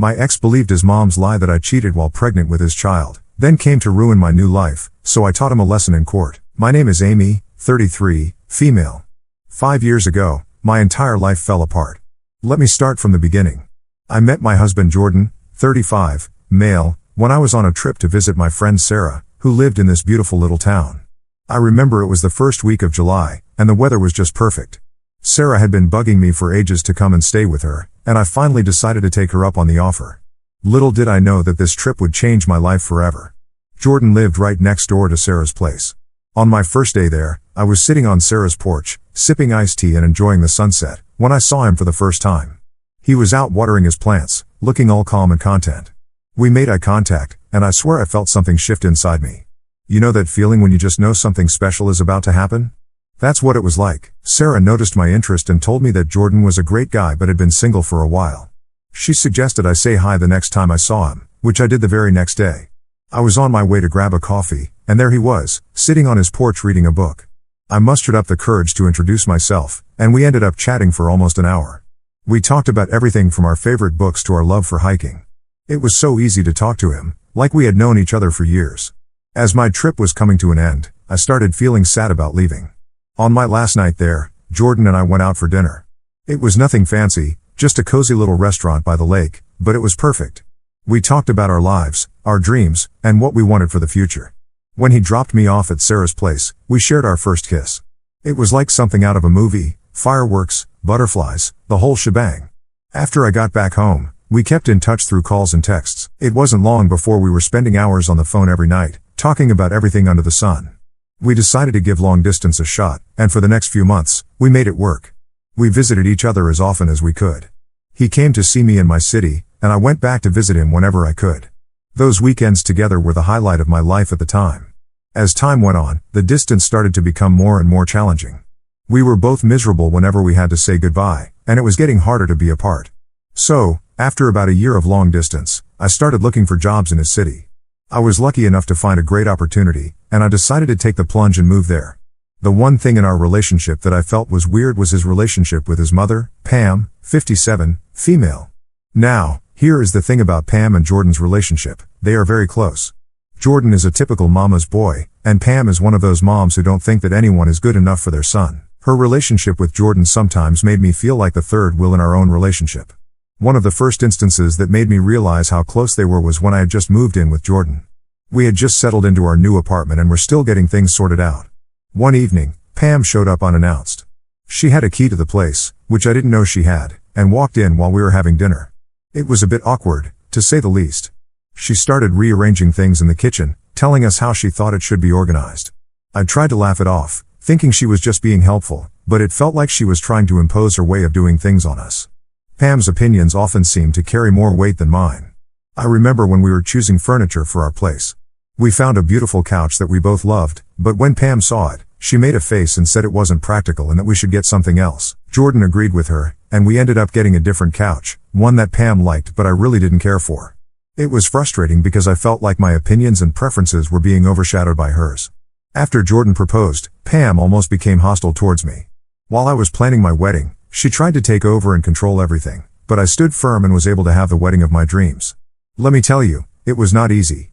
My ex believed his mom's lie that I cheated while pregnant with his child, then came to ruin my new life, so I taught him a lesson in court. My name is Amy, 33, female. 5 years ago, my entire life fell apart. Let me start from the beginning. I met my husband Jordan, 35, male, when I was on a trip to visit my friend Sarah, who lived in this beautiful little town. I remember it was the first week of July, and the weather was just perfect. Sarah had been bugging me for ages to come and stay with her, and I finally decided to take her up on the offer. Little did I know that this trip would change my life forever. Jordan lived right next door to Sarah's place. On my first day there, I was sitting on Sarah's porch, sipping iced tea and enjoying the sunset, when I saw him for the first time. He was out watering his plants, looking all calm and content. We made eye contact, and I swear I felt something shift inside me. You know that feeling when you just know something special is about to happen? That's what it was like. Sarah noticed my interest and told me that Jordan was a great guy but had been single for a while. She suggested I say hi the next time I saw him, which I did the very next day. I was on my way to grab a coffee, and there he was, sitting on his porch reading a book. I mustered up the courage to introduce myself, and we ended up chatting for almost an hour. We talked about everything from our favorite books to our love for hiking. It was so easy to talk to him, like we had known each other for years. As my trip was coming to an end, I started feeling sad about leaving. On my last night there, Jordan and I went out for dinner. It was nothing fancy, just a cozy little restaurant by the lake, but it was perfect. We talked about our lives, our dreams, and what we wanted for the future. When he dropped me off at Sarah's place, we shared our first kiss. It was like something out of a movie, fireworks, butterflies, the whole shebang. After I got back home, we kept in touch through calls and texts. It wasn't long before we were spending hours on the phone every night, talking about everything under the sun. We decided to give long distance a shot, and for the next few months, we made it work. We visited each other as often as we could. He came to see me in my city, and I went back to visit him whenever I could. Those weekends together were the highlight of my life at the time. As time went on, the distance started to become more and more challenging. We were both miserable whenever we had to say goodbye, and it was getting harder to be apart. So, after about a year of long distance, I started looking for jobs in his city. I was lucky enough to find a great opportunity, and I decided to take the plunge and move there. The one thing in our relationship that I felt was weird was his relationship with his mother, Pam, 57, female. Now, here is the thing about Pam and Jordan's relationship. They are very close. Jordan is a typical mama's boy, and Pam is one of those moms who don't think that anyone is good enough for their son. Her relationship with Jordan sometimes made me feel like the third wheel in our own relationship. One of the first instances that made me realize how close they were was when I had just moved in with Jordan. We had just settled into our new apartment and were still getting things sorted out. One evening, Pam showed up unannounced. She had a key to the place, which I didn't know she had, and walked in while we were having dinner. It was a bit awkward, to say the least. She started rearranging things in the kitchen, telling us how she thought it should be organized. I tried to laugh it off, thinking she was just being helpful, but it felt like she was trying to impose her way of doing things on us. Pam's opinions often seemed to carry more weight than mine. I remember when we were choosing furniture for our place. We found a beautiful couch that we both loved, but when Pam saw it, she made a face and said it wasn't practical and that we should get something else. Jordan agreed with her, and we ended up getting a different couch, one that Pam liked but I really didn't care for. It was frustrating because I felt like my opinions and preferences were being overshadowed by hers. After Jordan proposed, Pam almost became hostile towards me. While I was planning my wedding, she tried to take over and control everything, but I stood firm and was able to have the wedding of my dreams. Let me tell you, it was not easy.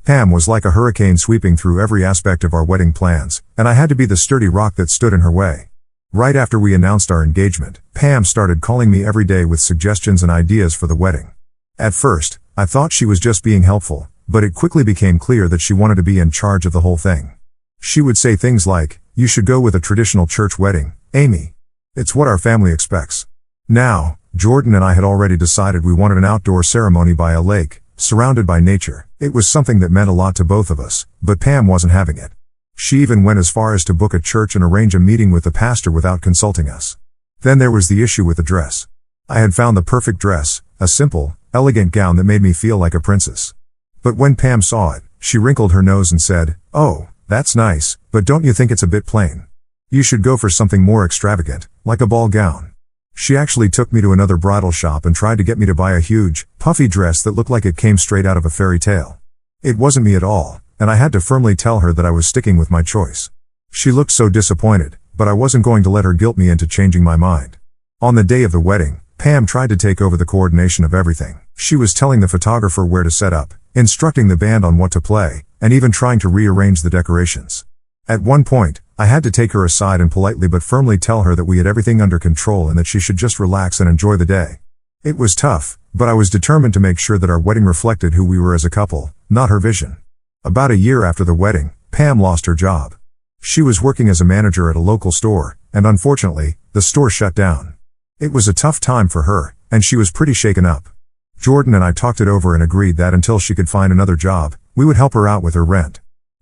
Pam was like a hurricane sweeping through every aspect of our wedding plans, and I had to be the sturdy rock that stood in her way. Right after we announced our engagement, Pam started calling me every day with suggestions and ideas for the wedding. At first, I thought she was just being helpful, but it quickly became clear that she wanted to be in charge of the whole thing. She would say things like, "You should go with a traditional church wedding, Amy. It's what our family expects." Now, Jordan and I had already decided we wanted an outdoor ceremony by a lake, surrounded by nature. It was something that meant a lot to both of us, but Pam wasn't having it. She even went as far as to book a church and arrange a meeting with the pastor without consulting us. Then there was the issue with the dress. I had found the perfect dress, a simple, elegant gown that made me feel like a princess. But when Pam saw it, she wrinkled her nose and said, "Oh, that's nice, but don't you think it's a bit plain? You should go for something more extravagant, like a ball gown." She actually took me to another bridal shop and tried to get me to buy a huge, puffy dress that looked like it came straight out of a fairy tale. It wasn't me at all, and I had to firmly tell her that I was sticking with my choice. She looked so disappointed, but I wasn't going to let her guilt me into changing my mind. On the day of the wedding, Pam tried to take over the coordination of everything. She was telling the photographer where to set up, instructing the band on what to play, and even trying to rearrange the decorations. At one point, I had to take her aside and politely but firmly tell her that we had everything under control and that she should just relax and enjoy the day. It was tough, but I was determined to make sure that our wedding reflected who we were as a couple, not her vision. About a year after the wedding, Pam lost her job. She was working as a manager at a local store, and unfortunately, the store shut down. It was a tough time for her, and she was pretty shaken up. Jordan and I talked it over and agreed that until she could find another job, we would help her out with her rent.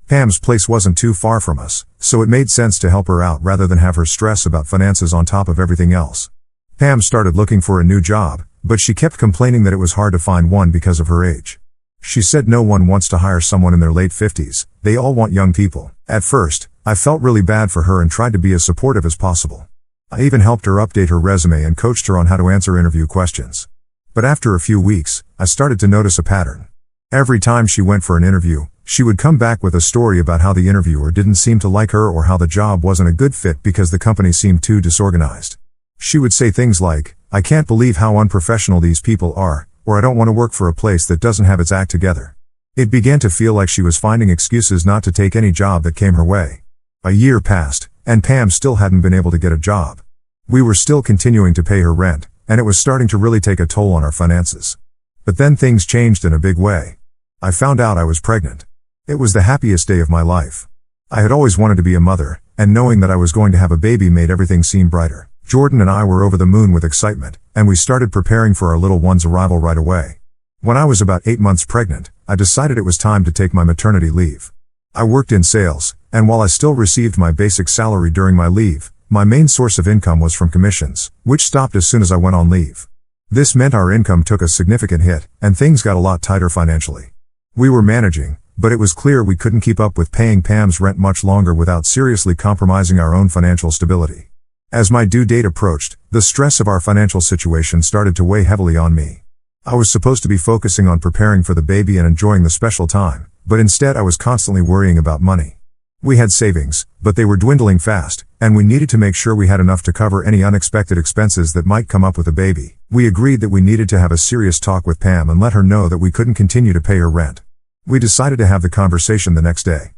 Pam's place wasn't too far from us, so it made sense to help her out rather than have her stress about finances on top of everything else. Pam started looking for a new job, but she kept complaining that it was hard to find one because of her age. She said no one wants to hire someone in their late 50s, they all want young people. At first, I felt really bad for her and tried to be as supportive as possible. I even helped her update her resume and coached her on how to answer interview questions. But after a few weeks, I started to notice a pattern. Every time she went for an interview, she would come back with a story about how the interviewer didn't seem to like her or how the job wasn't a good fit because the company seemed too disorganized. She would say things like, "I can't believe how unprofessional these people are," or "I don't want to work for a place that doesn't have its act together." It began to feel like she was finding excuses not to take any job that came her way. A year passed, and Pam still hadn't been able to get a job. We were still continuing to pay her rent, and it was starting to really take a toll on our finances. But then things changed in a big way. I found out I was pregnant. It was the happiest day of my life. I had always wanted to be a mother, and knowing that I was going to have a baby made everything seem brighter. Jordan and I were over the moon with excitement, and we started preparing for our little one's arrival right away. When I was about 8 months pregnant, I decided it was time to take my maternity leave. I worked in sales, and while I still received my basic salary during my leave, my main source of income was from commissions, which stopped as soon as I went on leave. This meant our income took a significant hit, and things got a lot tighter financially. We were managing, but it was clear we couldn't keep up with paying Pam's rent much longer without seriously compromising our own financial stability. As my due date approached, the stress of our financial situation started to weigh heavily on me. I was supposed to be focusing on preparing for the baby and enjoying the special time, but instead I was constantly worrying about money. We had savings, but they were dwindling fast, and we needed to make sure we had enough to cover any unexpected expenses that might come up with a baby. We agreed that we needed to have a serious talk with Pam and let her know that we couldn't continue to pay her rent. We decided to have the conversation the next day.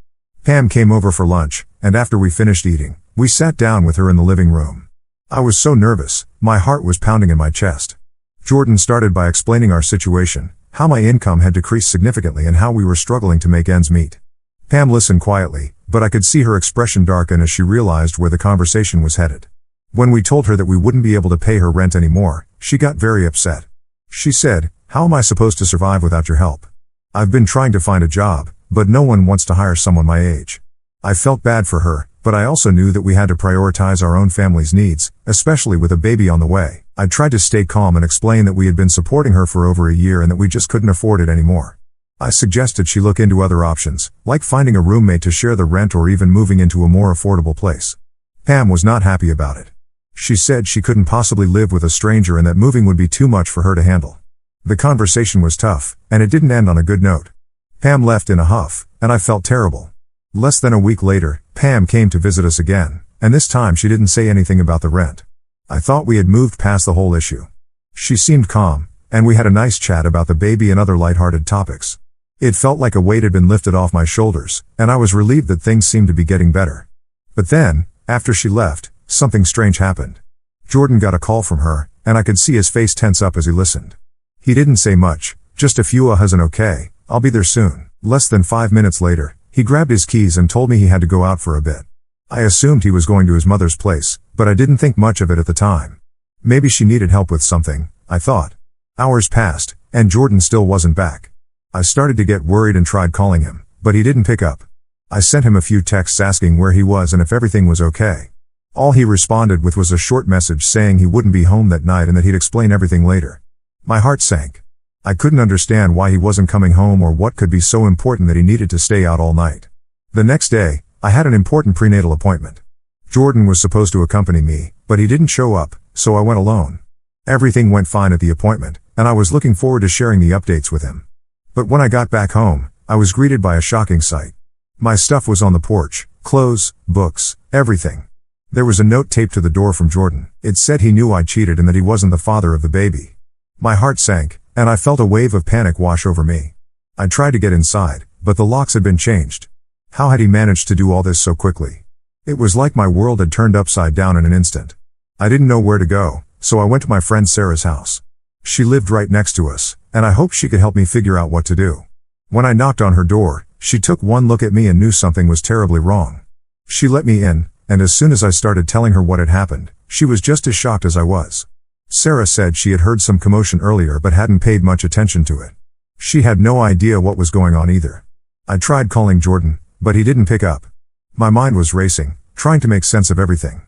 Pam came over for lunch, and after we finished eating, we sat down with her in the living room. I was so nervous, my heart was pounding in my chest. Jordan started by explaining our situation, how my income had decreased significantly and how we were struggling to make ends meet. Pam listened quietly, but I could see her expression darken as she realized where the conversation was headed. When we told her that we wouldn't be able to pay her rent anymore, she got very upset. She said, "How am I supposed to survive without your help? I've been trying to find a job, but no one wants to hire someone my age." I felt bad for her, but I also knew that we had to prioritize our own family's needs, especially with a baby on the way. I tried to stay calm and explain that we had been supporting her for over a year and that we just couldn't afford it anymore. I suggested she look into other options, like finding a roommate to share the rent or even moving into a more affordable place. Pam was not happy about it. She said she couldn't possibly live with a stranger and that moving would be too much for her to handle. The conversation was tough, and it didn't end on a good note. Pam left in a huff, and I felt terrible. Less than a week later, Pam came to visit us again, and this time she didn't say anything about the rent. I thought we had moved past the whole issue. She seemed calm, and we had a nice chat about the baby and other lighthearted topics. It felt like a weight had been lifted off my shoulders, and I was relieved that things seemed to be getting better. But then, after she left, something strange happened. Jordan got a call from her, and I could see his face tense up as he listened. He didn't say much, just a few "has an okay, I'll be there soon." Less than 5 minutes later, he grabbed his keys and told me he had to go out for a bit. I assumed he was going to his mother's place, but I didn't think much of it at the time. Maybe she needed help with something, I thought. Hours passed, and Jordan still wasn't back. I started to get worried and tried calling him, but he didn't pick up. I sent him a few texts asking where he was and if everything was okay. All he responded with was a short message saying he wouldn't be home that night and that he'd explain everything later. My heart sank. I couldn't understand why he wasn't coming home or what could be so important that he needed to stay out all night. The next day, I had an important prenatal appointment. Jordan was supposed to accompany me, but he didn't show up, so I went alone. Everything went fine at the appointment, and I was looking forward to sharing the updates with him. But when I got back home, I was greeted by a shocking sight. My stuff was on the porch, clothes, books, everything. There was a note taped to the door from Jordan. It said he knew I cheated and that he wasn't the father of the baby. My heart sank, and I felt a wave of panic wash over me. I tried to get inside, but the locks had been changed. How had he managed to do all this so quickly? It was like my world had turned upside down in an instant. I didn't know where to go, so I went to my friend Sarah's house. She lived right next to us, and I hoped she could help me figure out what to do. When I knocked on her door, she took one look at me and knew something was terribly wrong. She let me in, and as soon as I started telling her what had happened, she was just as shocked as I was. Sarah said she had heard some commotion earlier but hadn't paid much attention to it. She had no idea what was going on either. I tried calling Jordan, but he didn't pick up. My mind was racing, trying to make sense of everything.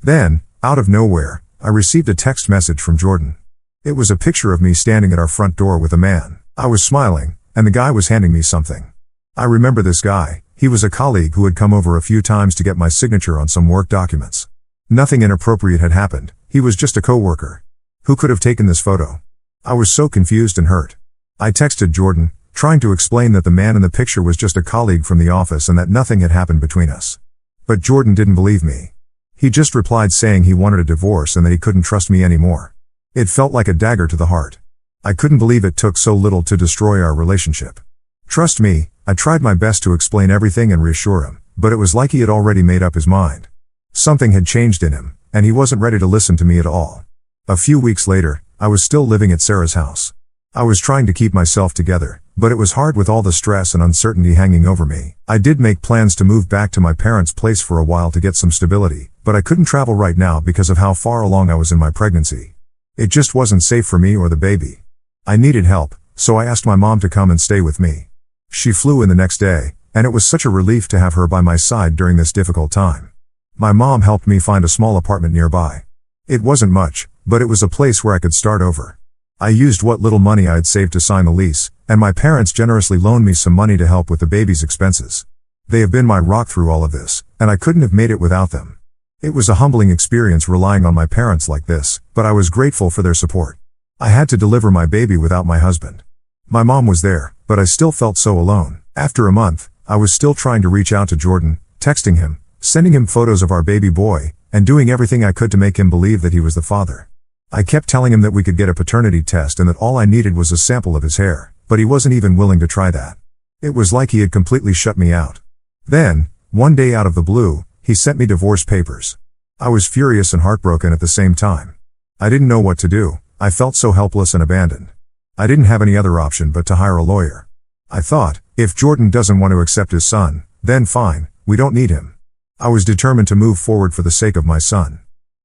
Then, out of nowhere, I received a text message from Jordan. It was a picture of me standing at our front door with a man. I was smiling, and the guy was handing me something. I remember this guy. He was a colleague who had come over a few times to get my signature on some work documents. Nothing inappropriate had happened. He was just a coworker. Who could have taken this photo? I was so confused and hurt. I texted Jordan, trying to explain that the man in the picture was just a colleague from the office and that nothing had happened between us. But Jordan didn't believe me. He just replied saying he wanted a divorce and that he couldn't trust me anymore. It felt like a dagger to the heart. I couldn't believe it took so little to destroy our relationship. Trust me, I tried my best to explain everything and reassure him, but it was like he had already made up his mind. Something had changed in him, and he wasn't ready to listen to me at all. A few weeks later, I was still living at Sarah's house. I was trying to keep myself together, but it was hard with all the stress and uncertainty hanging over me. I did make plans to move back to my parents' place for a while to get some stability, but I couldn't travel right now because of how far along I was in my pregnancy. It just wasn't safe for me or the baby. I needed help, so I asked my mom to come and stay with me. She flew in the next day, and it was such a relief to have her by my side during this difficult time. My mom helped me find a small apartment nearby. It wasn't much, but it was a place where I could start over. I used what little money I had saved to sign the lease, and my parents generously loaned me some money to help with the baby's expenses. They have been my rock through all of this, and I couldn't have made it without them. It was a humbling experience relying on my parents like this, but I was grateful for their support. I had to deliver my baby without my husband. My mom was there, but I still felt so alone. After a month, I was still trying to reach out to Jordan, texting him, sending him photos of our baby boy, and doing everything I could to make him believe that he was the father. I kept telling him that we could get a paternity test and that all I needed was a sample of his hair, but he wasn't even willing to try that. It was like he had completely shut me out. Then, one day out of the blue, he sent me divorce papers. I was furious and heartbroken at the same time. I didn't know what to do. I felt so helpless and abandoned. I didn't have any other option but to hire a lawyer. I thought, if Jordan doesn't want to accept his son, then fine, we don't need him. I was determined to move forward for the sake of my son.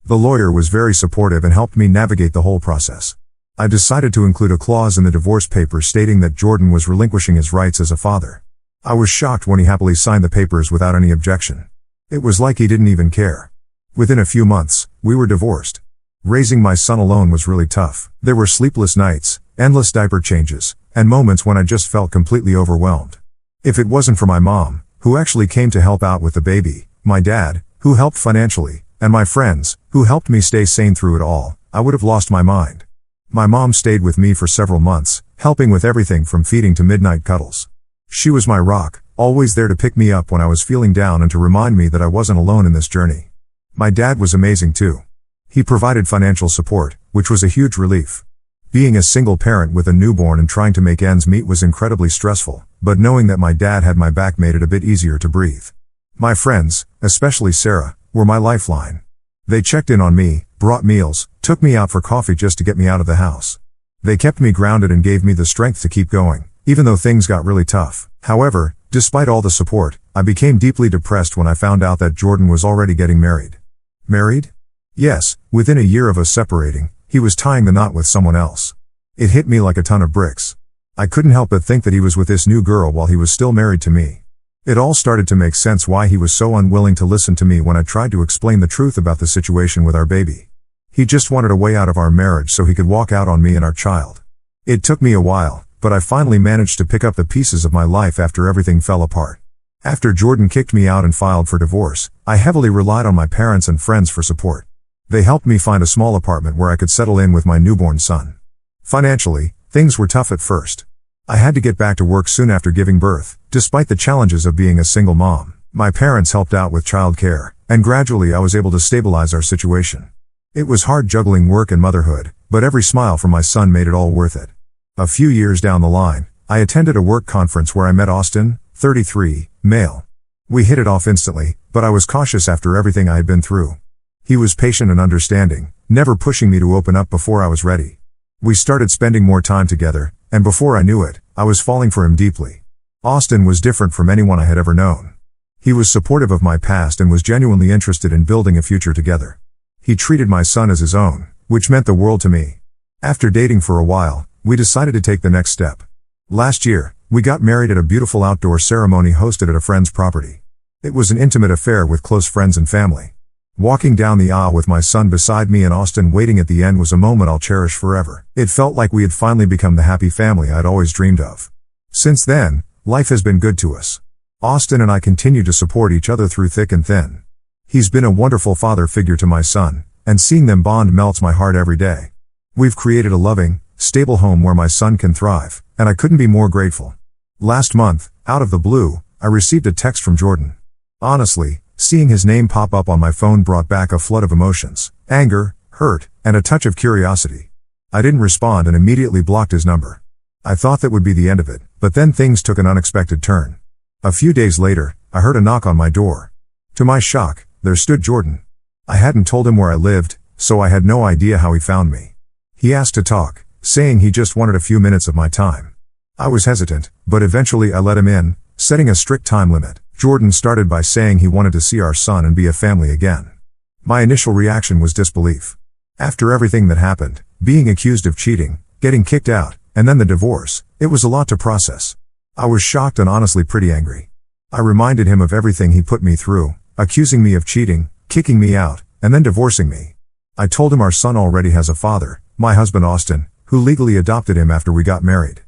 The lawyer was very supportive and helped me navigate the whole process. I decided to include a clause in the divorce papers stating that Jordan was relinquishing his rights as a father. I was shocked when he happily signed the papers without any objection. It was like he didn't even care. Within a few months, we were divorced. Raising my son alone was really tough. There were sleepless nights, endless diaper changes, and moments when I just felt completely overwhelmed. If it wasn't for my mom, who actually came to help out with the baby, my dad, who helped financially, and my friends, who helped me stay sane through it all, I would have lost my mind. My mom stayed with me for several months, helping with everything from feeding to midnight cuddles. She was my rock, always there to pick me up when I was feeling down and to remind me that I wasn't alone in this journey. My dad was amazing too. He provided financial support, which was a huge relief. Being a single parent with a newborn and trying to make ends meet was incredibly stressful, but knowing that my dad had my back made it a bit easier to breathe. My friends, especially Sarah, were my lifeline. They checked in on me, brought meals, took me out for coffee just to get me out of the house. They kept me grounded and gave me the strength to keep going, even though things got really tough. However, despite all the support, I became deeply depressed when I found out that Jordan was already getting married. Married? Yes, within a year of us separating, he was tying the knot with someone else. It hit me like a ton of bricks. I couldn't help but think that he was with this new girl while he was still married to me. It all started to make sense why he was so unwilling to listen to me when I tried to explain the truth about the situation with our baby. He just wanted a way out of our marriage so he could walk out on me and our child. It took me a while, but I finally managed to pick up the pieces of my life after everything fell apart. After Jordan kicked me out and filed for divorce, I heavily relied on my parents and friends for support. They helped me find a small apartment where I could settle in with my newborn son. Financially, things were tough at first. I had to get back to work soon after giving birth, despite the challenges of being a single mom. My parents helped out with childcare, and gradually I was able to stabilize our situation. It was hard juggling work and motherhood, but every smile from my son made it all worth it. A few years down the line, I attended a work conference where I met Austin, 33, male. We hit it off instantly, but I was cautious after everything I had been through. He was patient and understanding, never pushing me to open up before I was ready. We started spending more time together, and before I knew it, I was falling for him deeply. Austin was different from anyone I had ever known. He was supportive of my past and was genuinely interested in building a future together. He treated my son as his own, which meant the world to me. After dating for a while, we decided to take the next step. Last year, we got married at a beautiful outdoor ceremony hosted at a friend's property. It was an intimate affair with close friends and family. Walking down the aisle with my son beside me and Austin waiting at the end was a moment I'll cherish forever. It felt like we had finally become the happy family I'd always dreamed of. Since then, life has been good to us. Austin and I continue to support each other through thick and thin. He's been a wonderful father figure to my son, and seeing them bond melts my heart every day. We've created a loving, stable home where my son can thrive, and I couldn't be more grateful. Last month, out of the blue, I received a text from Jordan. Honestly, seeing his name pop up on my phone brought back a flood of emotions, anger, hurt, and a touch of curiosity. I didn't respond and immediately blocked his number. I thought that would be the end of it, but then things took an unexpected turn. A few days later, I heard a knock on my door. To my shock, there stood Jordan. I hadn't told him where I lived, so I had no idea how he found me. He asked to talk, saying he just wanted a few minutes of my time. I was hesitant, but eventually I let him in, setting a strict time limit. Jordan started by saying he wanted to see our son and be a family again. My initial reaction was disbelief. After everything that happened, being accused of cheating, getting kicked out, and then the divorce, it was a lot to process. I was shocked and honestly pretty angry. I reminded him of everything he put me through, accusing me of cheating, kicking me out, and then divorcing me. I told him our son already has a father, my husband Austin, who legally adopted him after we got married.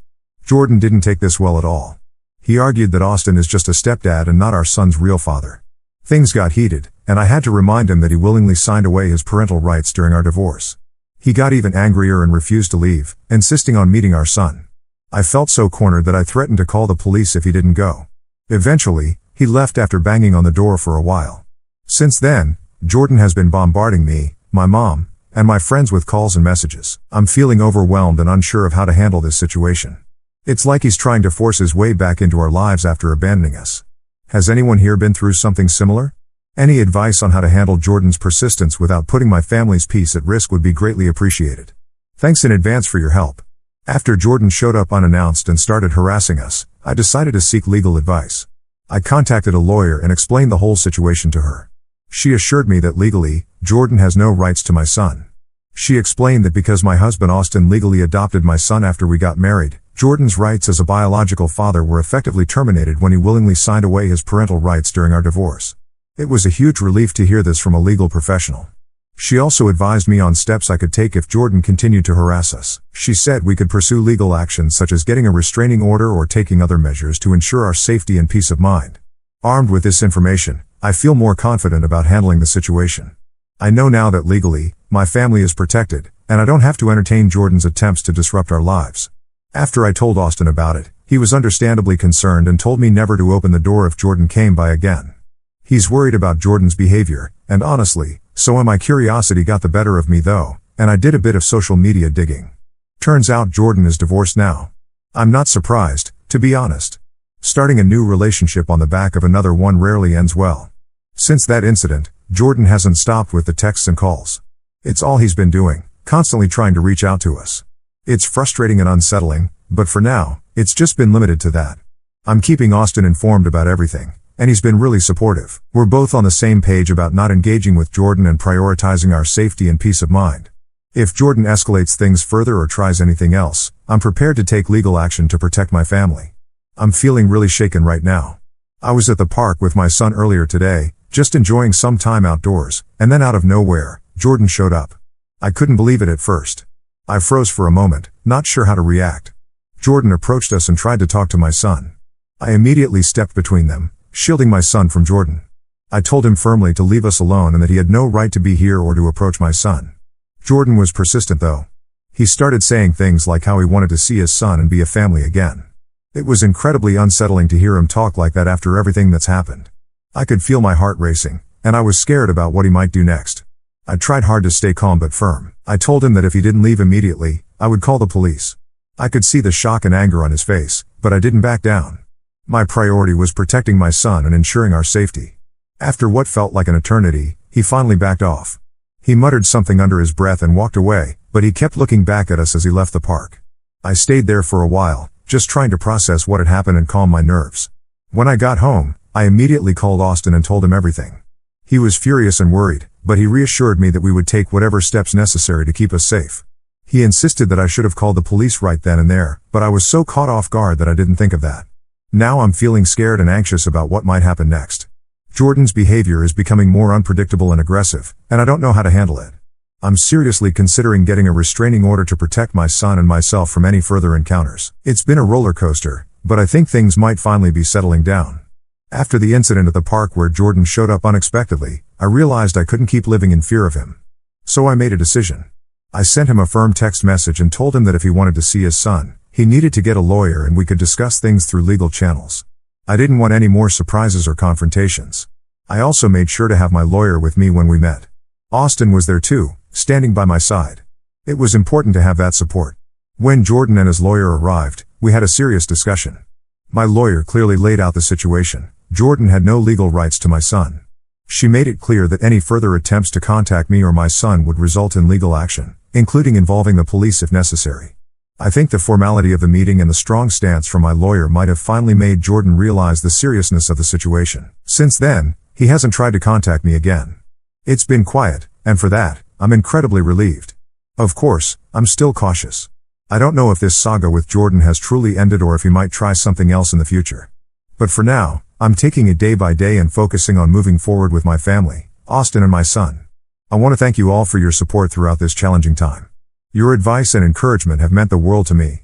Jordan didn't take this well at all. He argued that Austin is just a stepdad and not our son's real father. Things got heated, and I had to remind him that he willingly signed away his parental rights during our divorce. He got even angrier and refused to leave, insisting on meeting our son. I felt so cornered that I threatened to call the police if he didn't go. Eventually, he left after banging on the door for a while. Since then, Jordan has been bombarding me, my mom, and my friends with calls and messages. I'm feeling overwhelmed and unsure of how to handle this situation. It's like he's trying to force his way back into our lives after abandoning us. Has anyone here been through something similar? Any advice on how to handle Jordan's persistence without putting my family's peace at risk would be greatly appreciated. Thanks in advance for your help. After Jordan showed up unannounced and started harassing us, I decided to seek legal advice. I contacted a lawyer and explained the whole situation to her. She assured me that legally, Jordan has no rights to my son. She explained that because my husband Austin legally adopted my son after we got married, Jordan's rights as a biological father were effectively terminated when he willingly signed away his parental rights during our divorce. It was a huge relief to hear this from a legal professional. She also advised me on steps I could take if Jordan continued to harass us. She said we could pursue legal actions such as getting a restraining order or taking other measures to ensure our safety and peace of mind. Armed with this information, I feel more confident about handling the situation. I know now that legally, my family is protected, and I don't have to entertain Jordan's attempts to disrupt our lives. After I told Austin about it, he was understandably concerned and told me never to open the door if Jordan came by again. He's worried about Jordan's behavior, and honestly, so my curiosity got the better of me though, and I did a bit of social media digging. Turns out Jordan is divorced now. I'm not surprised, to be honest. Starting a new relationship on the back of another one rarely ends well. Since that incident, Jordan hasn't stopped with the texts and calls. It's all he's been doing, constantly trying to reach out to us. It's frustrating and unsettling, but for now, it's just been limited to that. I'm keeping Austin informed about everything, and he's been really supportive. We're both on the same page about not engaging with Jordan and prioritizing our safety and peace of mind. If Jordan escalates things further or tries anything else, I'm prepared to take legal action to protect my family. I'm feeling really shaken right now. I was at the park with my son earlier today, just enjoying some time outdoors, and then out of nowhere, Jordan showed up. I couldn't believe it at first. I froze for a moment, not sure how to react. Jordan approached us and tried to talk to my son. I immediately stepped between them, shielding my son from Jordan. I told him firmly to leave us alone and that he had no right to be here or to approach my son. Jordan was persistent though. He started saying things like how he wanted to see his son and be a family again. It was incredibly unsettling to hear him talk like that after everything that's happened. I could feel my heart racing, and I was scared about what he might do next. I tried hard to stay calm but firm. I told him that if he didn't leave immediately, I would call the police. I could see the shock and anger on his face, but I didn't back down. My priority was protecting my son and ensuring our safety. After what felt like an eternity, he finally backed off. He muttered something under his breath and walked away, but he kept looking back at us as he left the park. I stayed there for a while, just trying to process what had happened and calm my nerves. When I got home, I immediately called Austin and told him everything. He was furious and worried, but he reassured me that we would take whatever steps necessary to keep us safe. He insisted that I should have called the police right then and there, but I was so caught off guard that I didn't think of that. Now I'm feeling scared and anxious about what might happen next. Jordan's behavior is becoming more unpredictable and aggressive, and I don't know how to handle it. I'm seriously considering getting a restraining order to protect my son and myself from any further encounters. It's been a roller coaster, but I think things might finally be settling down. After the incident at the park where Jordan showed up unexpectedly, I realized I couldn't keep living in fear of him. So I made a decision. I sent him a firm text message and told him that if he wanted to see his son, he needed to get a lawyer and we could discuss things through legal channels. I didn't want any more surprises or confrontations. I also made sure to have my lawyer with me when we met. Austin was there too, standing by my side. It was important to have that support. When Jordan and his lawyer arrived, we had a serious discussion. My lawyer clearly laid out the situation. Jordan had no legal rights to my son. She made it clear that any further attempts to contact me or my son would result in legal action, including involving the police if necessary. I think the formality of the meeting and the strong stance from my lawyer might have finally made Jordan realize the seriousness of the situation. Since then, he hasn't tried to contact me again. It's been quiet, and for that, I'm incredibly relieved. Of course, I'm still cautious. I don't know if this saga with Jordan has truly ended or if he might try something else in the future. But for now, I'm taking it day by day and focusing on moving forward with my family, Austin and my son. I want to thank you all for your support throughout this challenging time. Your advice and encouragement have meant the world to me.